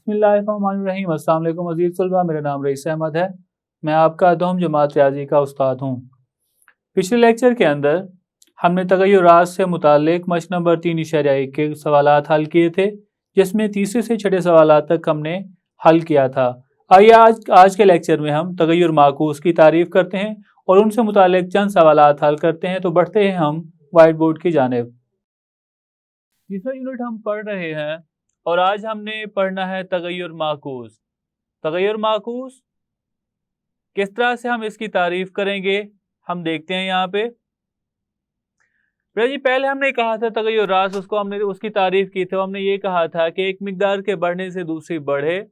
बिस्मिल्लाहिर्रहमानिर्रहीम। अस्सलाम वालेकुम अज़ीज़ तलबा, मेरा नाम रईस अहमद है। मैं आपका दोहम जमात रियाजी का उस्ताद हूँ। पिछले लेक्चर के अंदर हमने तग़य्युरात से मुताल्लिक़ मश नंबर 3.1 के सवालात हल किए थे, जिसमें तीसरे से छठे सवालात तक हमने हल किया था। आइए आज के लेक्चर में हम तग़य्युर माकूस की तारीफ़ करते हैं और उनसे मुताल्लिक़ चंद सवालात हल करते हैं। तो बढ़ते हैं हम वाइट बोर्ड की जानिब। तीसरा यूनिट हम पढ़ रहे हैं और आज हमने पढ़ना है तग़य्युर माकूस। तग़य्युर माकूस किस तरह से हम इसकी तारीफ करेंगे, हम देखते हैं यहाँ पे। जी पहले हमने कहा था तग़य्युरात, उसको हमने उसकी तारीफ की थी। हमने ये कहा था कि एक मिकदार के बढ़ने से दूसरी बढ़े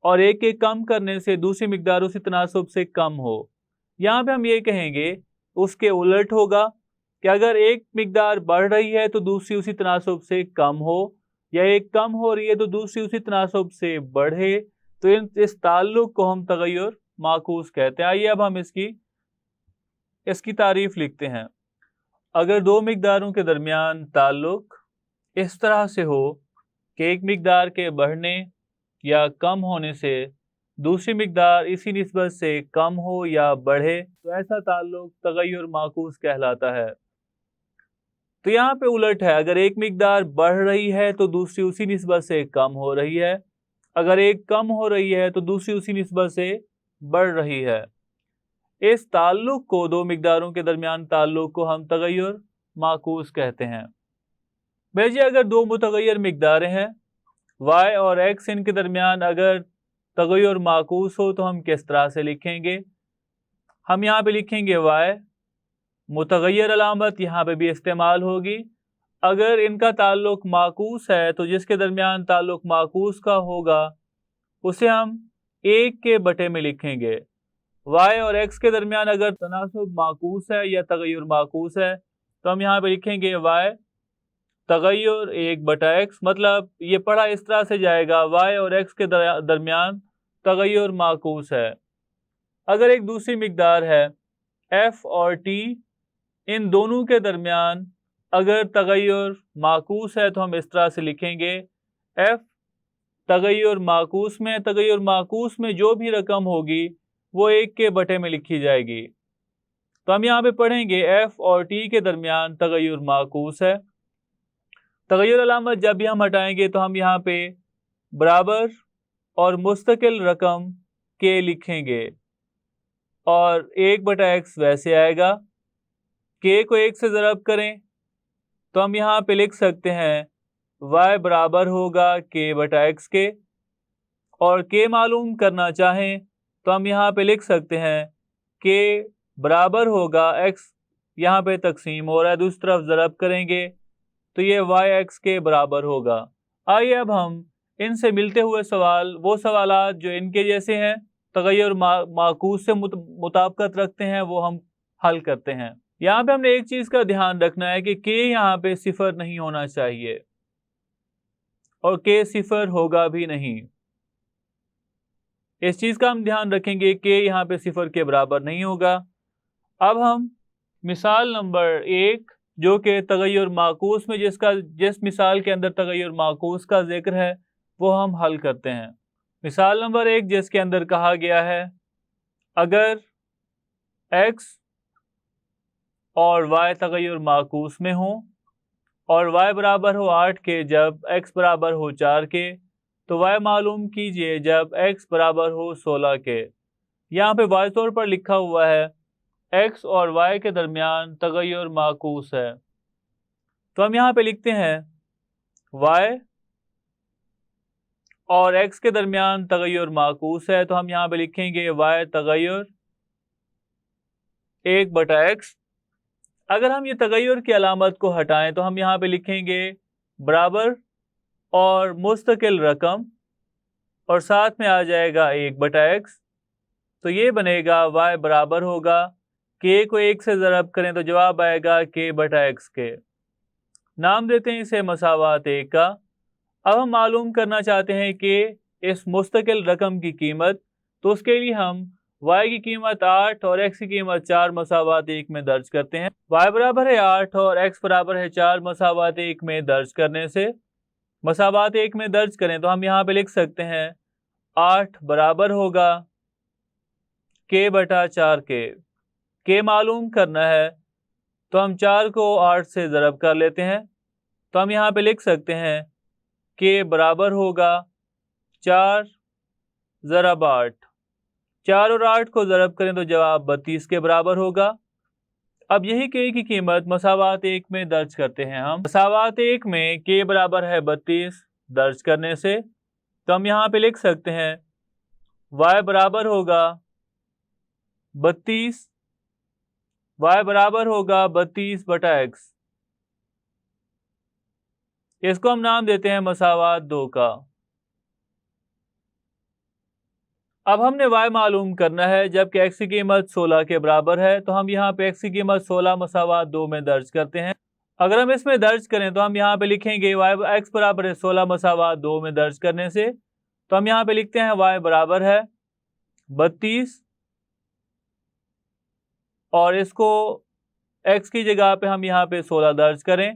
और एक के कम करने से दूसरी मिकदार उसी तनासुब से कम हो। यहाँ पे हम ये कहेंगे उसके उलट होगा कि अगर एक मिकदार बढ़ रही है तो दूसरी उसी तनासुब से कम हो, या एक कम हो रही है तो दूसरी उसी तनासुब से बढ़े, तो इस ताल्लुक को हम तग़य्युर माकूस कहते हैं। आइए अब हम इसकी तारीफ लिखते हैं। अगर दो मिकदारों के दरमियान ताल्लुक इस तरह से हो कि एक मिकदार के बढ़ने या कम होने से दूसरी मिकदार इसी निस्बत से कम हो या बढ़े, तो ऐसा ताल्लुक तग़य्युर माकूस कहलाता है। तो यहाँ पे उलट है, अगर एक मिकदार बढ़ रही है तो दूसरी उसी निस्बत से कम हो रही है, अगर एक कम हो रही है तो दूसरी उसी निस्बत से बढ़ रही है। इस ताल्लुक को, दो मिकदारों के दरमियान ताल्लुक को हम तग़य्युर माकूस कहते हैं। भेजिए अगर दो मुतग़य्यर मिकदारें हैं y और x, इनके दरमियान अगर तग़य्युर माकूस हो तो हम किस तरह से लिखेंगे। हम यहाँ पे लिखेंगे y, मुतग़य्यर अलामत यहाँ पे भी इस्तेमाल होगी। अगर इनका ताल्लुक माकूस है तो जिसके दरमियान ताल्लुक माकूस का होगा उसे हम 1 के बटे में लिखेंगे। y और x के दरमियान अगर तनासुब माकूस है या तग़य्युर माकूस है तो हम यहाँ पे लिखेंगे y तग़य्युर 1/x। मतलब ये पढ़ा इस तरह से जाएगा, y और x के दरमियान तग़य्युर माकूस है। अगर एक दूसरी मिकदार है f और t, इन दोनों के दरमियान अगर तग़य्युर माकूस है तो हम इस तरह से लिखेंगे f तग़य्युर माकूस में, तग़य्युर माकूस में जो भी रकम होगी वो 1 के बटे में लिखी जाएगी। तो हम यहाँ पे पढ़ेंगे f और t के दरमियान तग़य्युर माकूस है। तग़य्युर अलामत जब भी हम हटाएंगे तो हम यहाँ पे बराबर और मुस्तकिल रकम के लिखेंगे और 1/x वैसे आएगा। k को 1 से ज़रब करें तो हम यहाँ पे लिख सकते हैं y बराबर होगा k/x के, और k मालूम करना चाहें तो हम यहाँ पे लिख सकते हैं k बराबर होगा x, यहाँ पे तकसीम हो रहा है, दूसरी तरफ ज़रब करेंगे तो ये yx के बराबर होगा। आइए अब हम इनसे मिलते हुए सवाल, वो सवालात जो इनके जैसे हैं, तग़य्युर माकूस से मुताबिकत रखते हैं, वो हम हल करते हैं। यहाँ पे हमने एक चीज़ का ध्यान रखना है कि k यहाँ पे सिफर नहीं होना चाहिए और k सिफर होगा भी नहीं। इस चीज़ का हम ध्यान रखेंगे, k यहाँ पे सिफर के बराबर नहीं होगा। अब हम मिसाल नंबर 1 जो कि तग़य्युर माकूस में जिस मिसाल के अंदर तग़य्युर माकूस का जिक्र है वो हम हल करते हैं। मिसाल नंबर 1 जिसके अंदर कहा गया है अगर x और y तग़य्युर माकूस में हो और y बराबर हो 8 के जब x बराबर हो 4 के, तो y मालूम कीजिए जब x बराबर हो 16 के। यहाँ पे वाज़ तौर पर लिखा हुआ है x और y के दरमियान तग़य्युर माकूस है। तो हम यहाँ पे लिखते हैं y और x के दरमियान तग़य्युर माकूस है, तो हम यहाँ पे लिखेंगे y तग़य्युर 1/x। अगर हम ये तग़य्युर की अलामत को हटाएं तो हम यहाँ पे लिखेंगे बराबर और मुस्तकिल रकम और साथ में आ जाएगा 1/x। तो ये बनेगा y बराबर होगा, k को 1 से ज़रब करें तो जवाब आएगा k/x के। नाम देते हैं इसे मसावात 1 का। अब हम मालूम करना चाहते हैं कि इस मुस्तकिल रकम की कीमत, तो उसके लिए हम y की कीमत 8 और x की कीमत 4 मसावात 1 में दर्ज करते हैं। y बराबर है 8 और x बराबर है 4 मसावात 1 में दर्ज करने से मसावात 1 में दर्ज करें तो हम यहाँ पे लिख सकते हैं 8 बराबर होगा k बटा 4k। k मालूम करना है तो हम 4 को 8 से ज़रब कर लेते हैं, तो हम यहाँ पे लिख सकते हैं k बराबर होगा 4 ज़रब 8। 4 और 8 को ज़रब करें तो जवाब 32 के बराबर होगा। अब यही k की कीमत मसावात 1 में दर्ज करते हैं। हम मसावात 1 में k बराबर है 32 दर्ज करने से, तो हम यहाँ पे लिख सकते हैं y बराबर होगा 32, y बराबर होगा 32 बटा x। इसको हम नाम देते हैं मसावात 2 का। अब हमने y मालूम करना है, जबकि x की कीमत 16 के बराबर है, तो हम यहाँ पे x की कीमत 16 मसावात 2 में दर्ज करते हैं। अगर हम इसमें दर्ज करें तो हम यहाँ पे लिखेंगे x बराबर है 16 मसावात 2 में दर्ज करने से, तो हम यहाँ पे लिखते हैं y बराबर है 32 और इसको x की जगह पे हम यहाँ पे 16 दर्ज करें,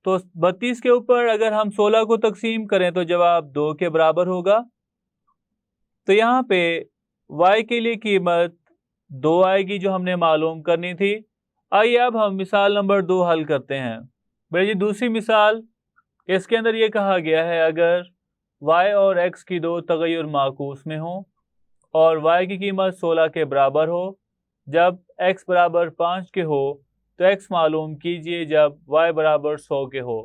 तो 32 के ऊपर अगर हम 16 को तकसीम करें तो जवाब 2 के बराबर होगा। तो यहाँ पे y के लिए कीमत 2 आएगी जो हमने मालूम करनी थी। आइए अब हम मिसाल नंबर 2 हल करते हैं। भाई जी दूसरी मिसाल, इसके अंदर ये कहा गया है अगर y और x की दो तगय्युर माकूस में हो और y की कीमत 16 के बराबर हो, जब x बराबर 5 के हो तो x मालूम कीजिए जब y बराबर 100 के हो।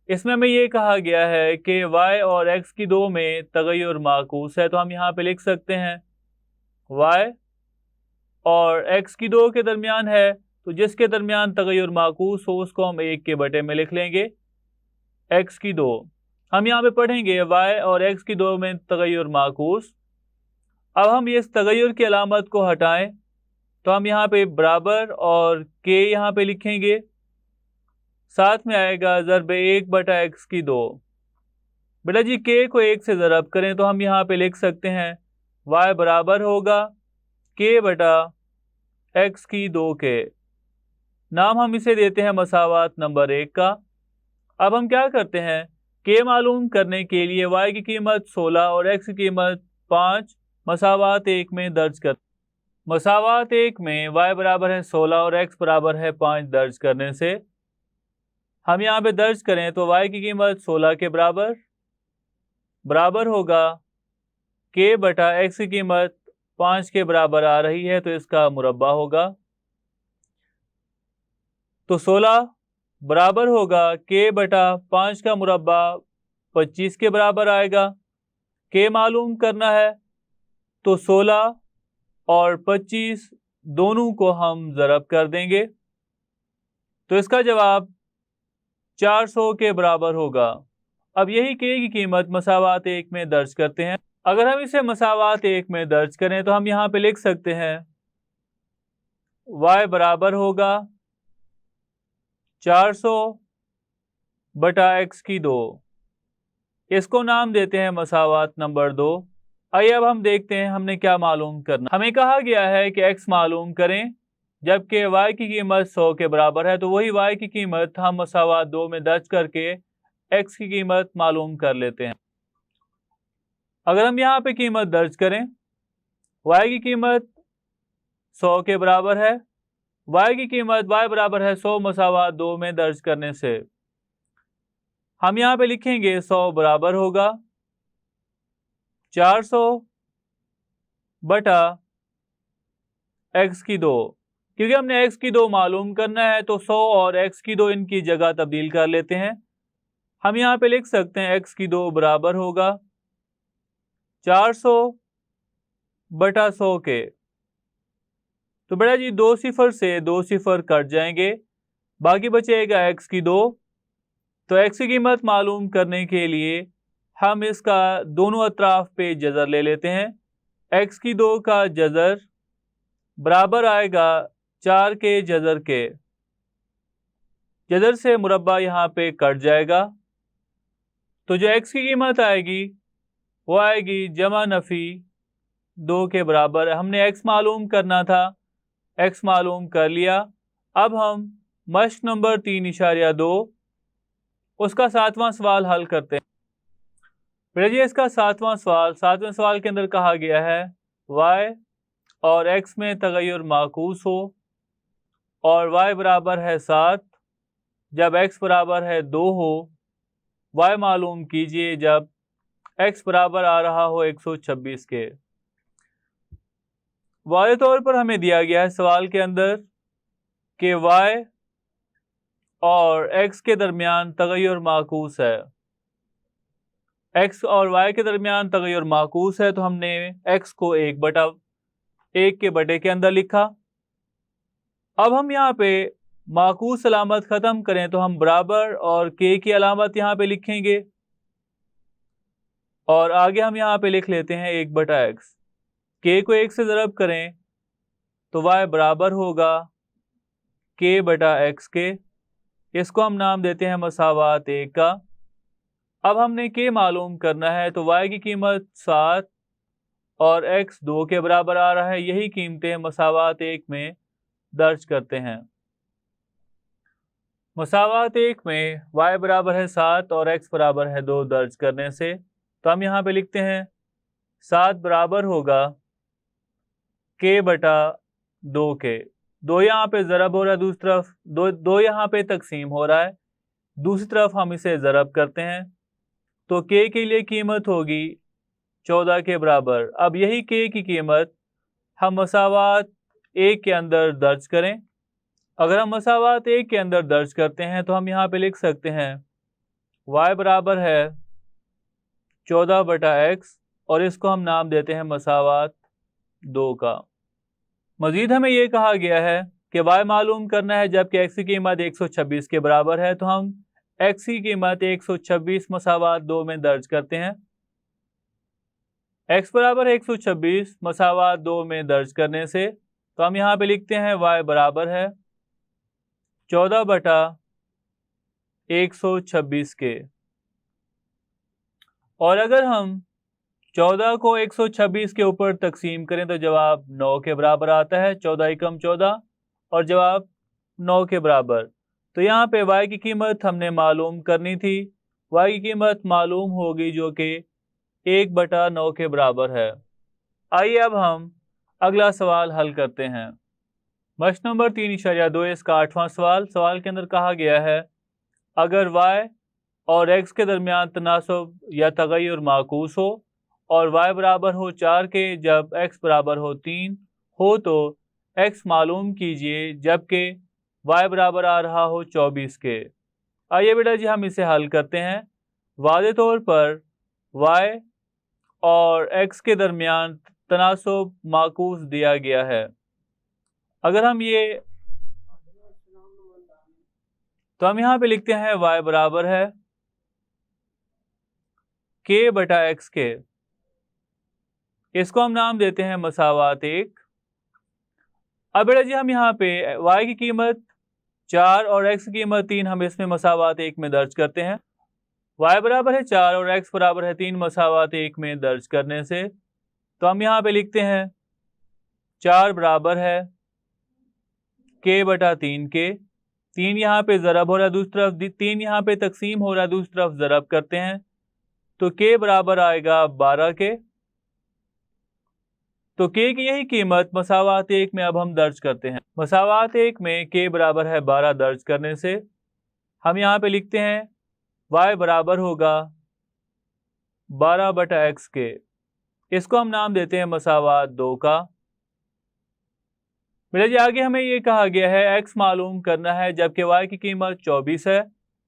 इसमें हमें ये कहा गया है कि y और x की दो में तगय्युर माकूस है, तो हम यहाँ पे लिख सकते हैं y और x की दो के दरमियान है, तो जिसके दरमियान तगय्युर माकूस हो उसको हम 1 के बटे में लिख लेंगे। x की दो हम यहाँ पे पढ़ेंगे y और x की दो में तगय्युर माकूस। अब हम ये इस तगय्युर की अलामत को हटाएं तो हम यहाँ पे बराबर और k यहाँ पे लिखेंगे, साथ में आएगा ज़रब 1 बटा x की दो। बेटा जी k को 1 से ज़रब करें तो हम यहाँ पे लिख सकते हैं y बराबर होगा k बटा x की दो के। नाम हम इसे देते हैं मसावात नंबर 1 का। अब हम क्या करते हैं, k मालूम करने के लिए y की कीमत 16 और x की कीमत 5 मसावात 1 में दर्ज कर। मसावात 1 में y बराबर है 16 और x बराबर है 5 दर्ज करने से हम यहाँ पे दर्ज करें तो y की कीमत 16 के बराबर होगा k बटा x की कीमत 5 के बराबर आ रही है, तो इसका मुरब्बा होगा। तो 16 बराबर होगा k बटा 5 का मुरब्बा 25 के बराबर आएगा। k मालूम करना है तो 16 और 25 दोनों को हम ज़रब कर देंगे, तो इसका जवाब 400 के बराबर होगा। अब यही k की कीमत मसावात 1 में दर्ज करते हैं। अगर हम इसे मसावात 1 में दर्ज करें तो हम यहाँ पे लिख सकते हैं y बराबर होगा 400 बटा x की दो। इसको नाम देते हैं मसावात नंबर 2। आइए अब हम देखते हैं हमने क्या मालूम करना। हमें कहा गया है कि x मालूम करें, जबकि y की कीमत 100 के बराबर है, तो वही y की कीमत हम मसावात 2 में दर्ज करके x की कीमत मालूम कर लेते हैं। अगर हम यहाँ पे कीमत दर्ज करें, y की कीमत 100 के बराबर है, y की कीमत y बराबर है 100 मसावात 2 में दर्ज करने से हम यहाँ पे लिखेंगे 100 बराबर होगा 400 बटा x की दो। क्योंकि हमने x की दो मालूम करना है तो 100 और x की दो इनकी जगह तब्दील कर लेते हैं। हम यहाँ पे लिख सकते हैं x की दो बराबर होगा 400 बटा 100 के। तो बेटा जी 2 सिफर से 2 सिफर कट जाएंगे, बाकी बचेगा x की दो। तो x की कीमत मालूम करने के लिए हम इसका दोनों अतराफ पे जज़र ले लेते हैं। x की दो का जज़र बराबर आएगा 4 के जज़र के। जज़र से मुरब्बा यहाँ पे कट जाएगा, तो जो x की कीमत आएगी वो आएगी जमा नफ़ी 2 के बराबर। हमने x मालूम करना था, x मालूम कर लिया। अब हम मश्क नंबर 3.2 उसका 7वां सवाल हल करते हैं। बेटा जी इसका 7वां सवाल के अंदर कहा गया है y और x में तगय्युर माकूस हो और y बराबर है 7 जब x बराबर है 2 हो। y मालूम कीजिए जब x बराबर आ रहा हो 126 के। वाज़े तौर पर हमें दिया गया है सवाल के अंदर कि y और x के दरमियान तगय्युर माकूस है। x और y के दरमियान तगय्युर माकूस है तो हमने x को 1 के बटे के अंदर लिखा। अब हम यहाँ पे माकूस अलामत ख़त्म करें तो हम बराबर और k की अलामत यहाँ पे लिखेंगे और आगे हम यहाँ पे लिख लेते हैं 1/x। k को 1 से ज़रब करें तो y बराबर होगा k/x के। इसको हम नाम देते हैं मसावात 1 का। अब हमने k मालूम करना है तो y की कीमत 7 और x 2 के बराबर आ रहा है। यही कीमतें मसावात 1 में दर्ज करते हैं। मसावात 1 में y बराबर है 7 और x बराबर है 2 दर्ज करने से तो हम यहाँ पे लिखते हैं 7 बराबर होगा k/2 के। 2 यहाँ पे ज़रब हो रहा है, दूसरी तरफ दो यहाँ पे तकसीम हो रहा है, दूसरी तरफ हम इसे ज़रब करते हैं तो k के लिए कीमत होगी 14 के बराबर। अब यही k की कीमत हम मसावात 1 के अंदर दर्ज करें। अगर हम मसावात 1 के अंदर दर्ज करते हैं तो हम यहाँ पे लिख सकते हैं y बराबर है 14/x और इसको हम नाम देते हैं मसावात 2 का। मजीद हमें ये कहा गया है कि y मालूम करना है जबकि x की कीमत 126 के बराबर है तो हम x की कीमत 126 मसावात 2 में दर्ज करते हैं। x बराबर 126 मसावात 2 में दर्ज करने से तो हम यहाँ पे लिखते हैं y बराबर है 14/126 के। और अगर हम 14 को 126 के ऊपर तकसीम करें तो जवाब 9 के बराबर आता है। 14 एकम 14 और जवाब 9 के बराबर। तो यहाँ पे y की कीमत हमने मालूम करनी थी। y की कीमत मालूम होगी जो कि 1/9 के बराबर है। आइए अब हम अगला सवाल हल करते हैं। मश्क नंबर 3.2 इसका 8वां सवाल के अंदर कहा गया है अगर y और x के दरमियान तनासब या तगय्युर माकूस हो और y बराबर हो 4 के जब x बराबर हो 3 हो तो x मालूम कीजिए जबकि y बराबर आ रहा हो 24 के। आइए बेटा जी हम इसे हल करते हैं। वाज़े तौर पर y और x के दरमियान तनासब माकूस दिया गया है। अगर हम ये तो हम यहाँ पे लिखते हैं y बराबर है k/x के। इसको हम नाम देते हैं मसावात 1। अब बेटा जी हम यहाँ पे y की कीमत 4 और x की कीमत 3 हम इसमें मसावात 1 में दर्ज करते हैं। y बराबर है 4 और x बराबर है 3 मसावात 1 में दर्ज करने से तो हम यहाँ पे लिखते हैं 4 बराबर है k/3 के। 3 यहाँ पे ज़रब हो रहा है, दूसरी तरफ 3 यहाँ पे तकसीम हो रहा है, दूसरी तरफ ज़रब करते हैं तो k बराबर आएगा 12 के। तो k की यही कीमत मसावात 1 में अब हम दर्ज करते हैं। मसावात 1 में k बराबर है 12 दर्ज करने से हम यहाँ पे लिखते हैं y बराबर होगा 12/x के। इसको हम नाम देते हैं मसावात 2 का। बेटा जी आगे हमें ये कहा गया है x मालूम करना है जबकि y की कीमत 24 है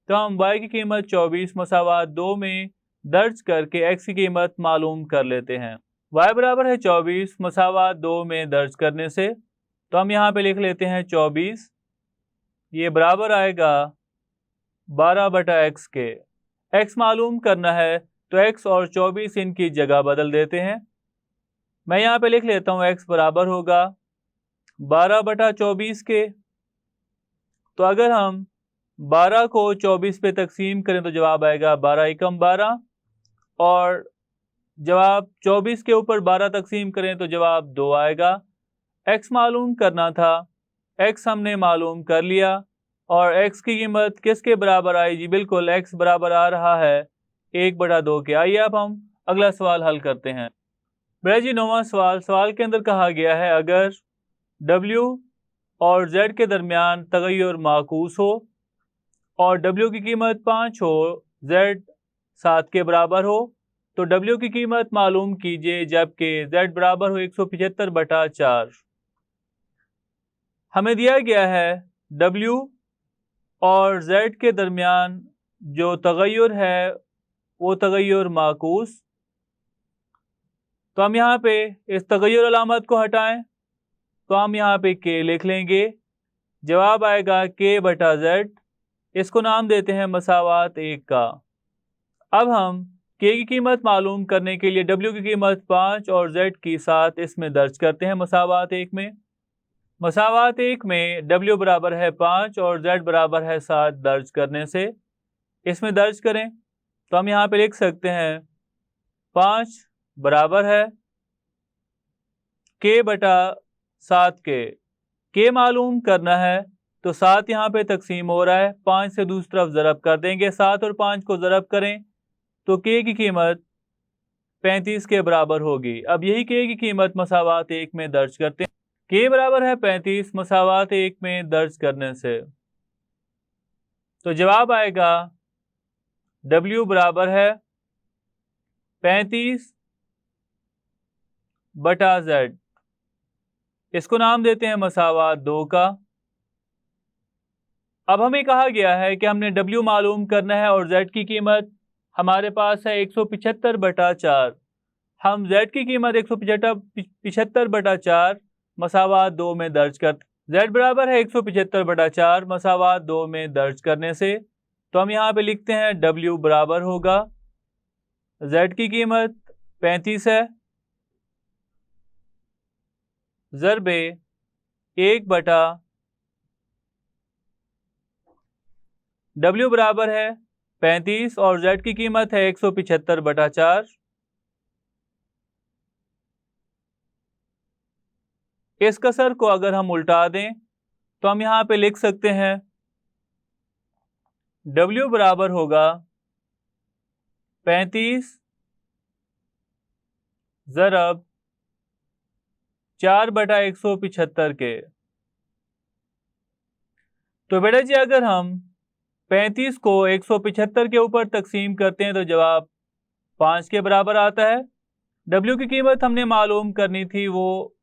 तो हम y की कीमत 24 मसावात 2 में दर्ज करके x की कीमत मालूम कर लेते हैं। y बराबर है 24 मसावात 2 में दर्ज करने से तो हम यहाँ पे लिख लेते हैं 24। ये बराबर आएगा 12/x के। x मालूम करना है तो x और 24 इनकी जगह बदल देते हैं। मैं यहाँ पे लिख लेता हूँ x बराबर होगा 12/24 के। तो अगर हम 12 को 24 पे तकसीम करें तो जवाब आएगा 12 एकम 12 और जवाब 24 के ऊपर 12 तकसीम करें तो जवाब 2 आएगा। x मालूम करना था, x हमने मालूम कर लिया और x की कीमत किसके बराबर आई जी? बिल्कुल x बराबर आ रहा है 1/2 के। आइए अब हम अगला सवाल हल करते हैं। बेटा जी 9वां सवाल के अंदर कहा गया है अगर w और z के दरमियान तगय्युर माकूस हो और w की कीमत 5 हो, z 7 के बराबर हो, तो w की कीमत मालूम कीजिए जबकि z बराबर हो 175/4। हमें दिया गया है w और z के दरमियान जो तगय्युर है वो तगय्युर माकूस। तो हम यहाँ पे इस तगय्युर अलामत को हटाएं तो हम यहाँ पे k लिख लेंगे। जवाब आएगा k/z। इसको नाम देते हैं मसावात 1 का। अब हम k की कीमत मालूम करने के लिए w की कीमत 5 और z की 7 इसमें दर्ज करते हैं मसावात 1 में। मसावात 1 में w बराबर है 5 और z बराबर है 7 दर्ज करने से इसमें दर्ज करें तो हम यहाँ पे लिख सकते हैं 5 बराबर है k/7 के। k मालूम करना है तो 7 यहाँ पे तकसीम हो रहा है, 5 से दूसरी तरफ ज़रब कर देंगे। 7 और 5 को ज़रब करें तो k की कीमत 35 के बराबर होगी। अब यही k की कीमत मसावात 1 में दर्ज करते हैं। k बराबर है 35 मसावात 1 में दर्ज करने से तो जवाब आएगा w बराबर है 35/z। इसको नाम देते हैं मसावात 2 का। अब हमें कहा गया है कि हमने w मालूम करना है और z की कीमत हमारे पास है 175/4। हम z की कीमत 175/4 मसावात 2 में दर्ज कर z बराबर है 175/4 मसावात 2 में दर्ज करने से तो हम यहाँ पे लिखते हैं w बराबर होगा z की कीमत 35 है ज़रबे 1/w बराबर है 35 और z की कीमत है 175/4। इस कसर को अगर हम उल्टा दें तो हम यहाँ पे लिख सकते हैं w बराबर होगा 35 ज़रब 4/175 के। तो बेटा जी अगर हम 35 को 175 के ऊपर तकसीम करते हैं तो जवाब 5 के बराबर आता है। w की कीमत हमने मालूम करनी थी वो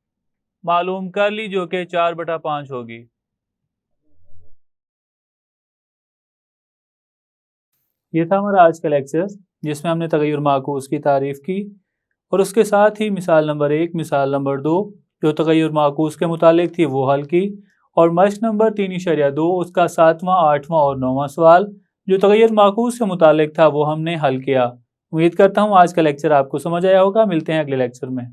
मालूम कर ली जो कि 4/5 होगी। ये था हमारा आज का लेक्चर जिसमें हमने तगय्युर माकूस की तारीफ की और उसके साथ ही मिसाल नंबर 1 मिसाल नंबर 2 जो तगय्युर माकूस के मुतालिक थी वो हल की और मश्क नंबर 3.2 उसका 7वां 8वां और 9वां सवाल जो तगय्युर माकूस के मुतालिक था वो हमने हल किया। उम्मीद करता हूँ आज का लेक्चर आपको समझ आया होगा। मिलते हैं अगले लेक्चर में।